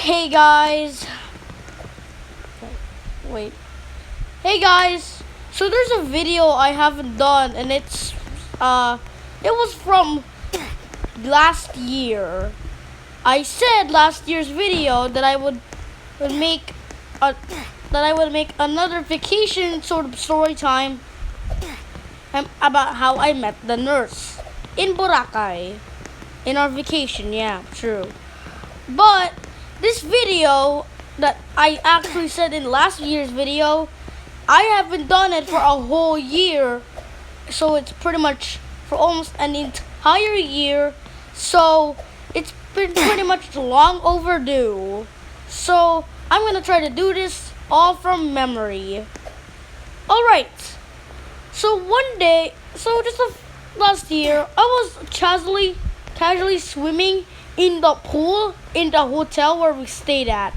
Hey guys. Wait. Hey guys. So there's a video I haven't done and it was from last year. I said last year's video that would make a, that I would make another vacation sort of story time about how I met the nurse in Boracay in our vacation. Yeah, true. But this video that I actually said in last year's video, I haven't done it for a whole year. So it's pretty much for almost an entire year. So it's been pretty much long overdue. So I'm gonna try to do this all from memory. Alright. So one day, last year, I was casually swimming in the pool in the hotel where we stayed at.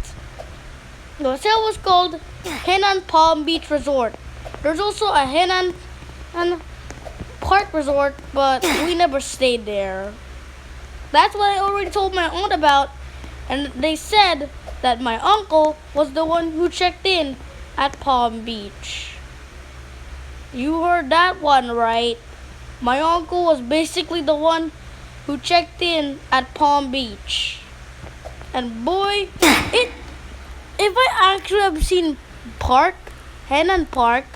The hotel was called Henan Palm Beach Resort. There's also a Henan and Park Resort, but we never stayed there. That's what I already told my aunt about, and they said that my uncle was the one who checked in at Palm Beach. You heard that one right. My uncle was basically the one who checked in at Palm Beach. And boy, if I actually have seen Henan Park,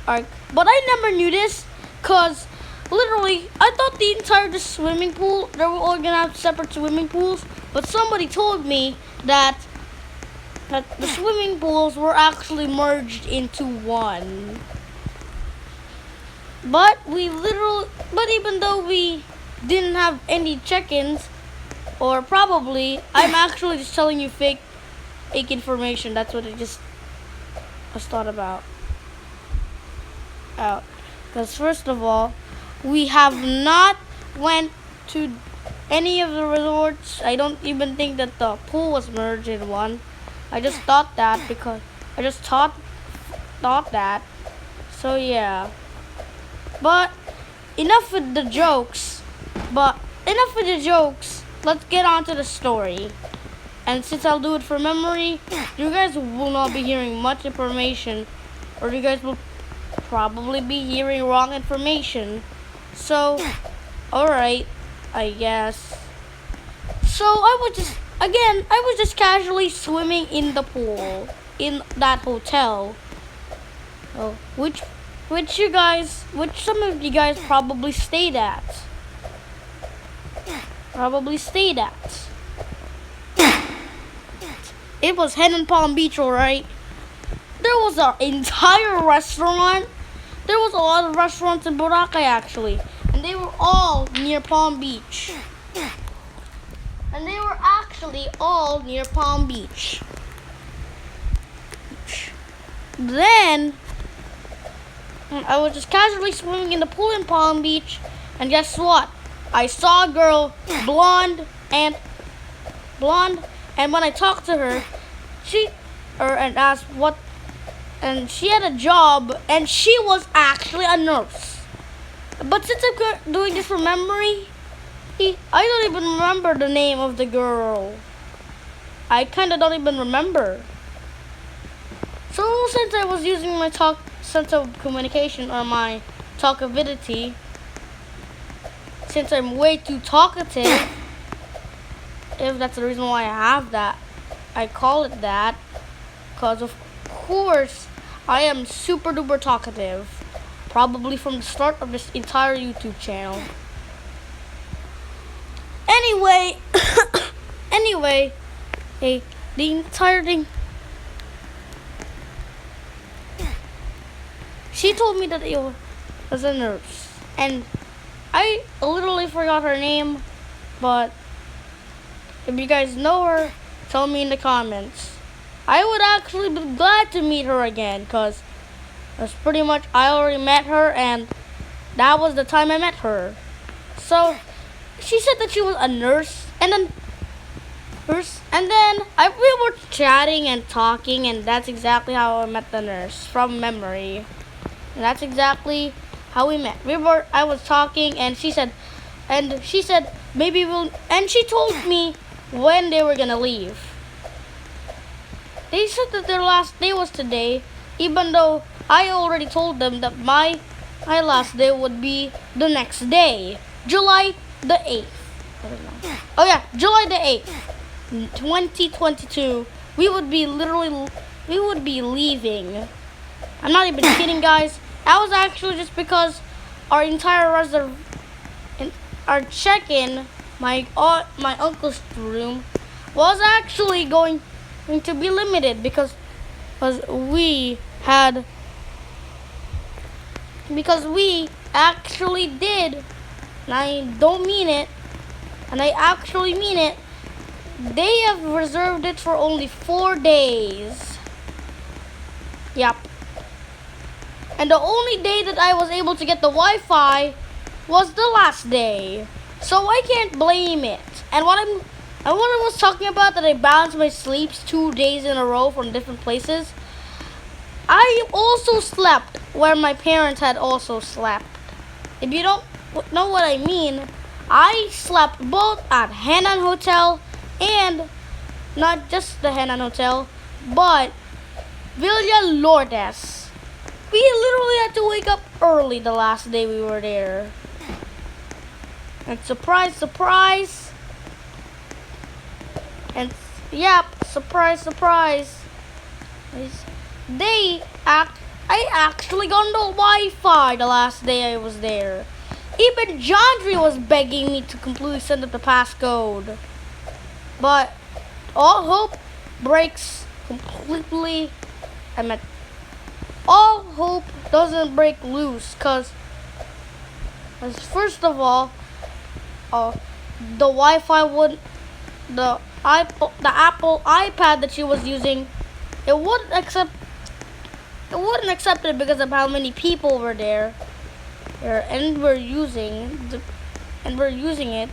but I never knew this, cause literally I thought the entire swimming pool, they were all gonna have separate swimming pools, but somebody told me that the swimming pools were actually merged into one. But even though we didn't have any check-ins, or probably, I'm actually just telling you fake information. That's what I just was thought about. Because first of all, we have not went to any of the resorts. I don't even think that the pool was merged in one. I just thought that because I just thought that. So yeah. But enough with the jokes. Let's get on to the story. And since I'll do it for memory, you guys will not be hearing much information, or you guys will probably be hearing wrong information. So, alright, I guess. So I was just casually swimming in the pool in that hotel. Oh, which some of you guys probably stayed at. It was Henan Palm Beach, alright. There was an entire restaurant. There was a lot of restaurants in Boracay actually, and they were all near Palm Beach. Then I was just casually swimming in the pool in Palm Beach, and guess what? I saw a girl, blonde, and when I talked to her, and asked what, and she had a job, and she was actually a nurse. But since I'm doing this from memory, I don't even remember the name of the girl. I kinda don't even remember. So since I was using my sense of communication, or my talkability, since I'm way too talkative, if that's the reason why I have that, I call it that, because of course I am super duper talkative, probably from the start of this entire YouTube channel. Anyway, hey, the entire thing. She told me that it was a nurse, and I literally forgot her name, but if you guys know her, tell me in the comments. I would actually be glad to meet her again, because that's pretty much, I already met her, and that was the time I met her. So she said that she was a nurse, and then we were chatting and talking, and that's exactly how I met the nurse, from memory. And that's exactly how we met. I was talking, and she said maybe and she told me when they were gonna leave. They said that their last day was today, even though I already told them that my last day would be the next day, July the 8th. I don't know. Oh yeah, July the 8th, 2022. We would be leaving. I'm not even kidding, guys. That was actually just because our entire our check-in, my uncle's room, was actually going to be limited because we actually did, and I don't mean it, and I actually mean it. They have reserved it for only 4 days. Yep. And the only day that I was able to get the Wi-Fi was the last day. So I can't blame it. And what I was talking about, that I balanced my sleeps 2 days in a row from different places, I also slept where my parents had also slept. If you don't know what I mean, I slept both at Henan Hotel and not just the Henan Hotel, but Villa Lourdes. We literally had to wake up early the last day we were there. And surprise, surprise. And yep, surprise, surprise. I actually got no Wi-Fi the last day I was there. Even Jandri was begging me to completely send up the passcode. But all hope breaks completely. All hope doesn't break loose, cause first of all, the Wi-Fi the Apple iPad that she was using, it wouldn't accept it because of how many people were there, and we're using it.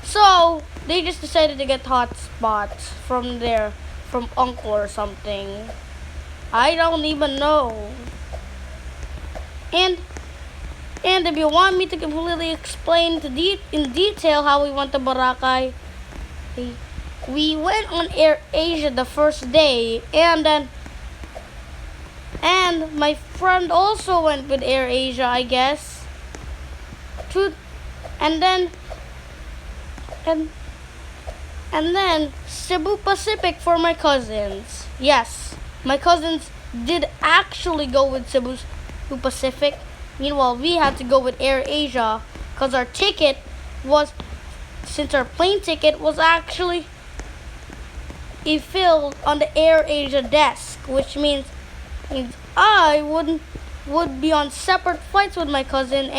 So they just decided to get hotspots from Uncle or something. I don't even know. And if you want me to completely explain in detail how we went to Boracay, we went on Air Asia the first day, and my friend also went with Air Asia, I guess. And then Cebu Pacific for my cousins. Yes, my cousins did actually go with Cebu Pacific. Meanwhile, we had to go with Air Asia because our plane ticket was actually filled on the Air Asia desk, which means I would be on separate flights with my cousin,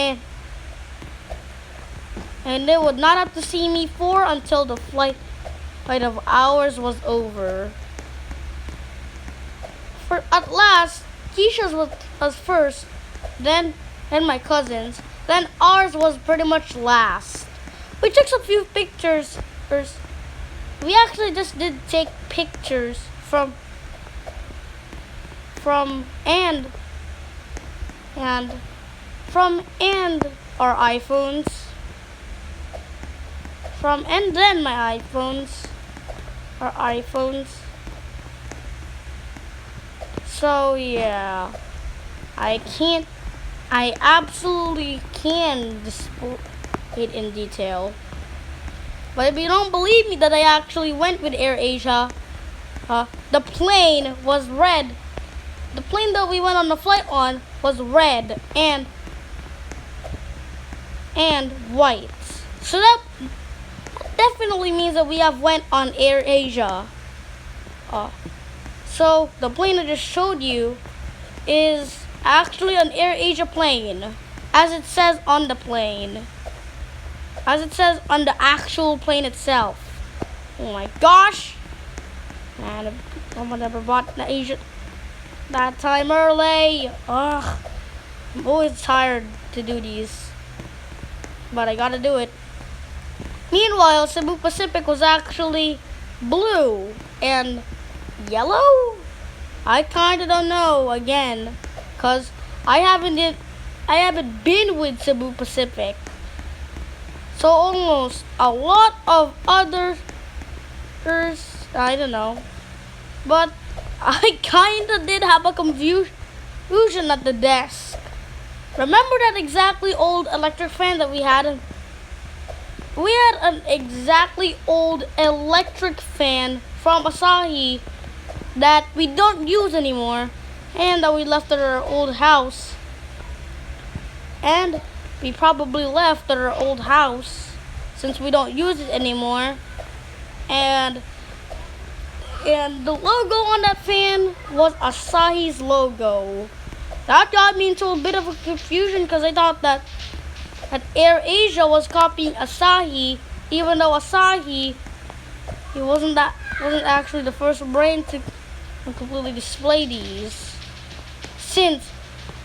and they would not have to see me until the flight of ours was over. At last, Keisha's was first, then my cousin's, then ours was pretty much last. We took some few pictures. We actually just did take pictures from our iPhones. And then my our iPhones. So yeah, I absolutely can display it in detail. But if you don't believe me that I actually went with Air Asia, the plane was red. The plane that we went on the flight on was red and white. So that definitely means that we have went on Air Asia. So the plane I just showed you is actually an Air Asia plane, as it says on the plane. As it says on the actual plane itself. Oh my gosh! Man, someone never bought the Asia that time early. Ugh. I'm always tired to do these, but I gotta do it. Meanwhile, Cebu Pacific was actually blue and yellow? I kinda don't know again, cause I haven't been with Cebu Pacific. So almost a lot of others, I don't know. But I kinda did have a confusion at the desk. Remember that exactly old electric fan that we had? We had an exactly old electric fan from Asahi that we don't use anymore and that we left at our old house. And we probably left at our old house since we don't use it anymore. And the logo on that fan was Asahi's logo. That got me into a bit of a confusion because I thought that AirAsia was copying Asahi, even though Asahi wasn't actually the first brand to completely display these. Since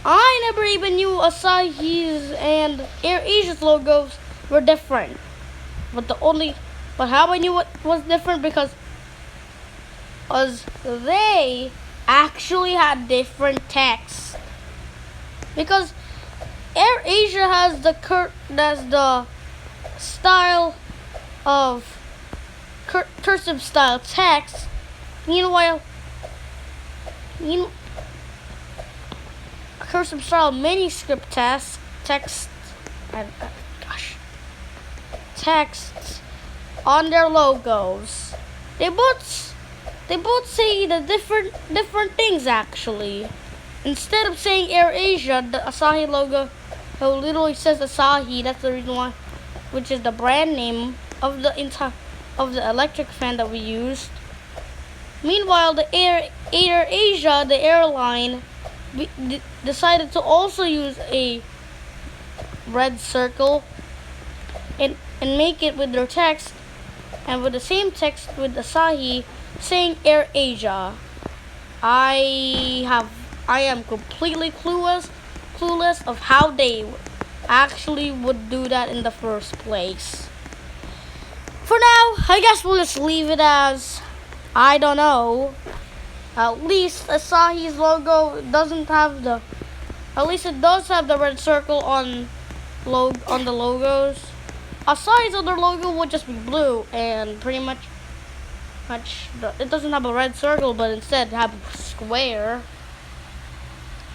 I never even knew Asahi's and AirAsia's logos were different. But how I knew what was different because they actually had different text. Because AirAsia has the style of cursive style text. Meanwhile, cursive style manuscript texts on their logos. They both say the different things actually. Instead of saying AirAsia, the Asahi logo literally says Asahi. That's the reason why, which is the brand name of the electric fan that we used. Meanwhile, the AirAsia, the airline, decided to also use a red circle and make it with their text and with the same text with Asahi saying AirAsia. I am completely clueless of how they actually would do that in the first place. For now, I guess we'll just leave it as I don't know. At least Asahi's logo doesn't have the. At least it does have the red circle on the logos. Asahi's other logo would just be blue and pretty much it doesn't have a red circle, but instead have a square.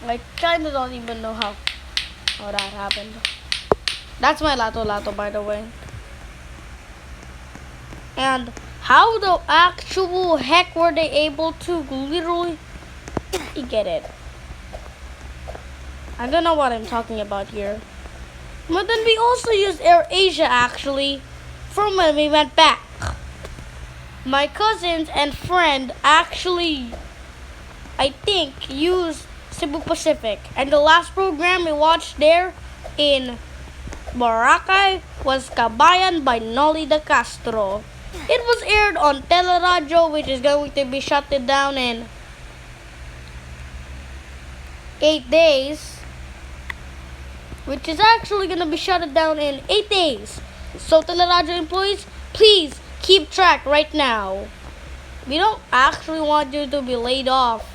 I kinda don't even know how that happened. That's my lato, by the way. And how the actual heck were they able to literally get it? I don't know what I'm talking about here. But then we also used AirAsia actually from when we went back. My cousins and friend actually, I think, used Cebu Pacific. And the last program we watched there in Boracay was Kabayan by Noli de Castro. It was aired on Teleradio, which is going to be shut down in 8 days. Which is actually going to be shut down in 8 days. So Teleradio employees, please keep track right now. We don't actually want you to be laid off.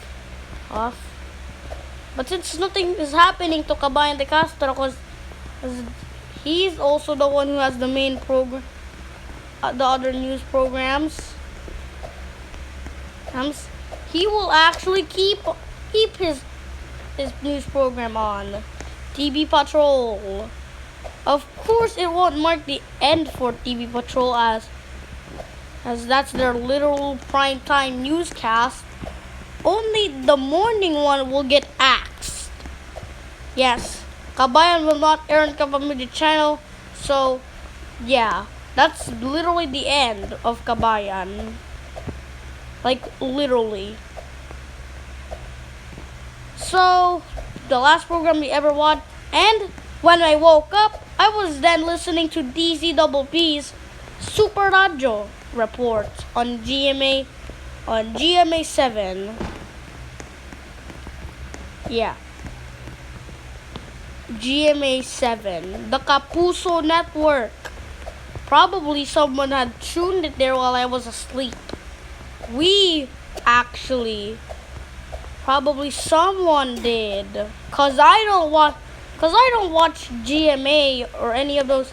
But since nothing is happening to Kabayan de Castro, because he's also the one who has the main program, the other news programs, he will actually keep his news program on. TV Patrol. Of course, it won't mark the end for TV Patrol as that's their literal primetime newscast. Only the morning one will get axed. Yes, Kabayan will not air on Kapamilya channel. So, yeah, that's literally the end of Kabayan. Like, literally. So, the last program we ever watched, and when I woke up, I was then listening to DZPP's Super Radio report on GMA 7. Yeah. GMA 7. The Kapuso Network. Probably someone had tuned it there while I was asleep. Probably someone did. Cause I don't watch GMA or any of those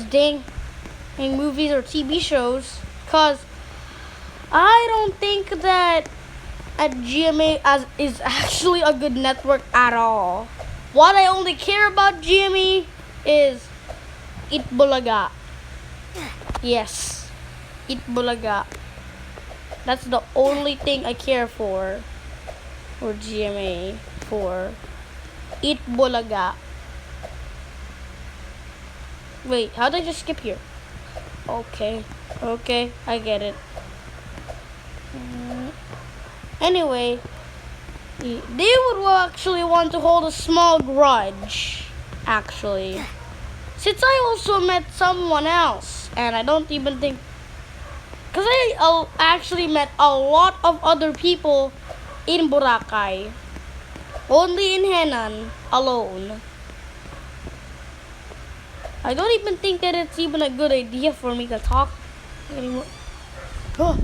dang movies or TV shows. Cause I don't think that at GMA as is actually a good network at all. What I only care about GMA is Itbulaga. Yes, Itbulaga. That's the only thing I care for GMA for Itbulaga. Wait, how did I just skip here? Okay, I get it. Anyway, they would actually want to hold a small grudge, actually. Since I also met someone else, and I don't even think... Because I actually met a lot of other people in Boracay. Only in Henan, alone. I don't even think that it's even a good idea for me to talk anymore. For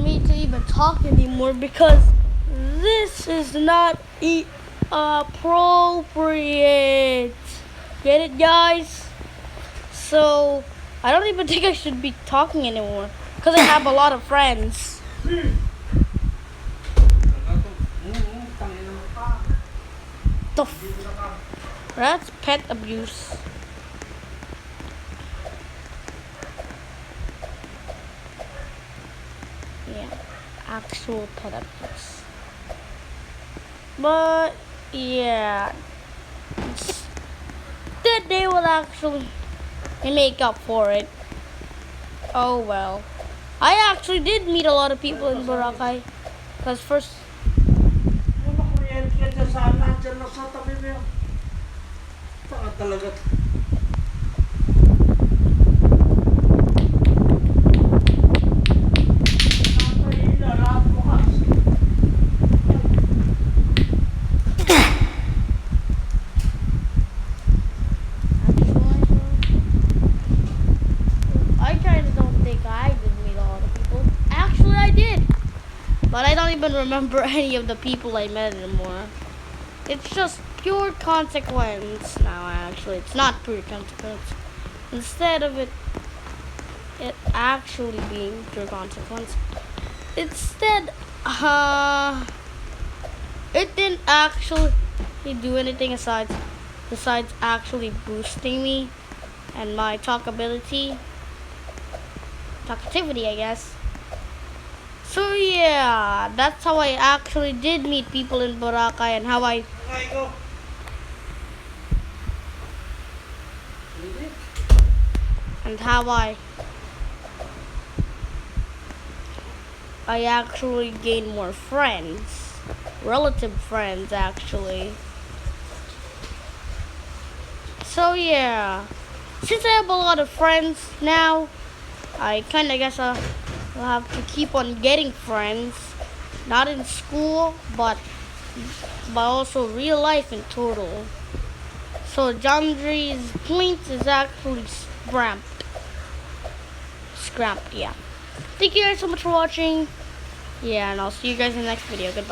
me to even talk anymore because this is not appropriate. Get it, guys? So, I don't even think I should be talking anymore because I have a lot of friends. That's pet abuse. Yeah, actual pet abuse. But yeah, that they will actually make up for it. Oh well. I actually did meet a lot of people in Boracay. Because first... But I don't even remember any of the people I met anymore. It's just pure consequence now, actually. It's not pure consequence. Instead of it actually being pure consequence, instead, it didn't actually do anything besides actually boosting me and my talkativity, I guess. So yeah, that's how I actually did meet people in Boracay and how I actually gained more friends, relative friends actually. So yeah, since I have a lot of friends now, I kinda guess I'll have to keep on getting friends, not in school, but also real life in total. So Jandri's point is actually scrapped, yeah. Thank you guys so much for watching. Yeah, and I'll see you guys in the next video. Goodbye.